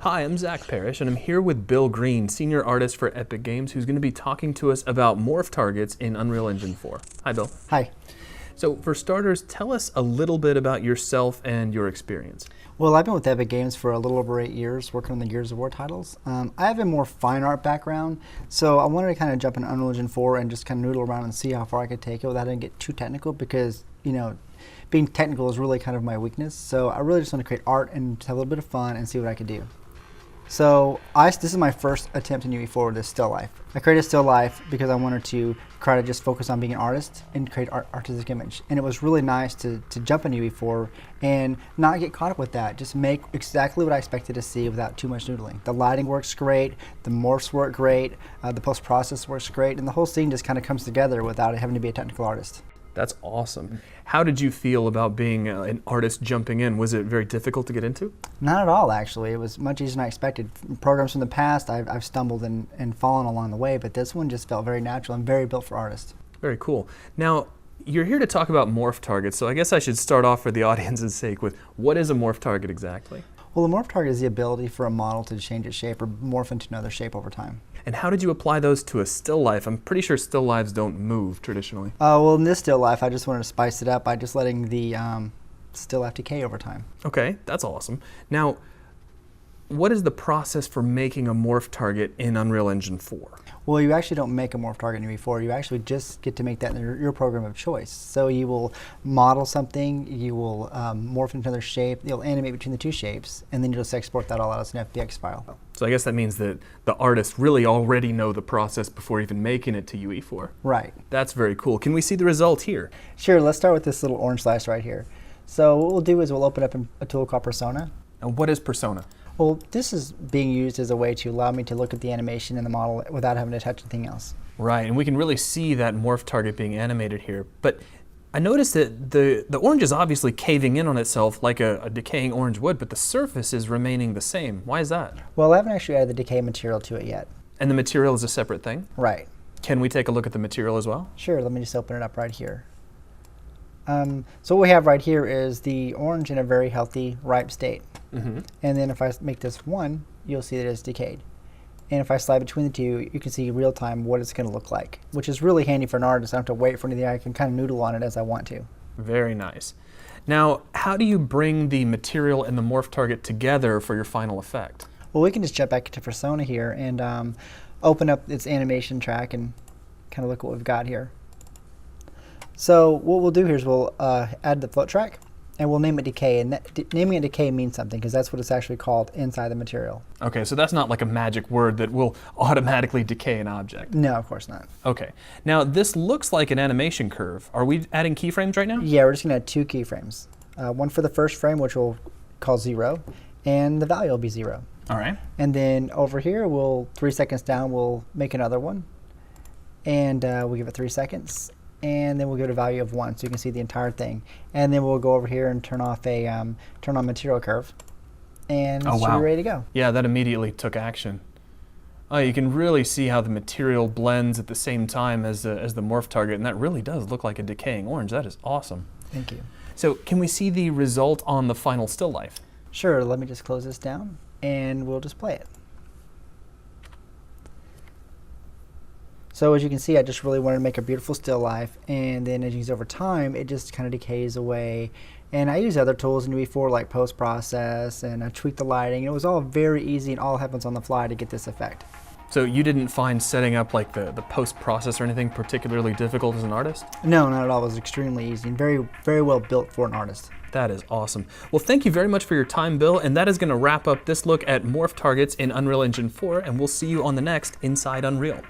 Hi, I'm Zach Parrish, and I'm here with Bill Green, senior artist for Epic Games, who's going to be talking to us about morph targets in Unreal Engine 4. Hi, Bill. Hi. So for starters, tell us a little bit about yourself and your experience. Well, I've been with Epic Games for a little over 8 years, working on the Gears of War titles. I have a more fine art background, so I wanted to kind of jump into Unreal Engine 4 and just kind of noodle around and see how far I could take it without having to get too technical, because, you know, being technical is really kind of my weakness. So I really just want to create art and have a little bit of fun and see what I could do. So this is my first attempt in UE4 with this still life. I created still life because I wanted to try to just focus on being an artist and create artistic image. And it was really nice to jump into UE4 and not get caught up with that. Just make exactly what I expected to see without too much noodling. The lighting works great, the morphs work great, the post-process works great, and the whole scene just kind of comes together without having to be a technical artist. That's awesome. How did you feel about being an artist jumping in? Was it very difficult to get into? Not at all, actually. It was much easier than I expected. Programs from the past, I've stumbled and fallen along the way, but this one just felt very natural and very built for artists. Very cool. Now, you're here to talk about morph targets, so I guess I should start off for the audience's sake with, what is a morph target exactly? Well, a morph target is the ability for a model to change its shape or morph into another shape over time. And how did you apply those to a still life? I'm pretty sure still lives don't move traditionally. Well, in this still life, I just wanted to spice it up by just letting the still life decay over time. Okay, that's awesome. Now, what is the process for making a morph target in Unreal Engine 4? Well, you actually don't make a morph target in UE4. You actually just get to make that in your program of choice. So you will model something, you will morph into another shape, you'll animate between the two shapes, and then you'll just export that all out as an FBX file. So I guess that means that the artists really already know the process before even making it to UE4. Right. That's very cool. Can we see the result here? Sure, let's start with this little orange slice right here. So what we'll do is we'll open up a tool called Persona. And what is Persona? Well, this is being used as a way to allow me to look at the animation in the model without having to touch anything else. Right, and we can really see that morph target being animated here. But I noticed that the orange is obviously caving in on itself like a decaying orange would, but the surface is remaining the same. Why is that? Well, I haven't actually added the decay material to it yet. And the material is a separate thing? Right. Can we take a look at the material as well? Sure, let me just open it up right here. So what we have right here is the orange in a very healthy, ripe state. Mm-hmm. And then if I make this 1, you'll see that it's decayed. And if I slide between the two, you can see real time what it's going to look like, which is really handy for an artist. I don't have to wait for anything. I can kind of noodle on it as I want to. Very nice. Now, how do you bring the material and the morph target together for your final effect? Well, we can just jump back into Persona here and open up its animation track and kind of look at what we've got here. So what we'll do here is we'll add the float track, and we'll name it decay. And naming it decay means something, because that's what it's actually called inside the material. Okay, so that's not like a magic word that will automatically decay an object. No, of course not. Okay. Now, this looks like an animation curve. Are we adding keyframes right now? Yeah, we're just going to add 2 keyframes. One for the first frame, which we'll call 0, and the value will be 0. All right. And then over here, 3 seconds down, we'll make another one. And we'll give it 3 seconds. And then we'll give it a value of 1, so you can see the entire thing. And then we'll go over here and turn on material curve, and oh, wow. Be ready to go. Yeah, that immediately took action. Oh, you can really see how the material blends at the same time as the morph target, and that really does look like a decaying orange. That is awesome. Thank you. So can we see the result on the final still life? Sure. Let me just close this down, and we'll display it. So as you can see, I just really wanted to make a beautiful still life, and then as you use over time, it just kind of decays away. And I use other tools in UE4 like post-process, and I tweak the lighting. It was all very easy, and all happens on the fly to get this effect. So you didn't find setting up like the post-process or anything particularly difficult as an artist? No, not at all. It was extremely easy and very, very well built for an artist. That is awesome. Well, thank you very much for your time, Bill, and that is going to wrap up this look at morph targets in Unreal Engine 4, and we'll see you on the next Inside Unreal.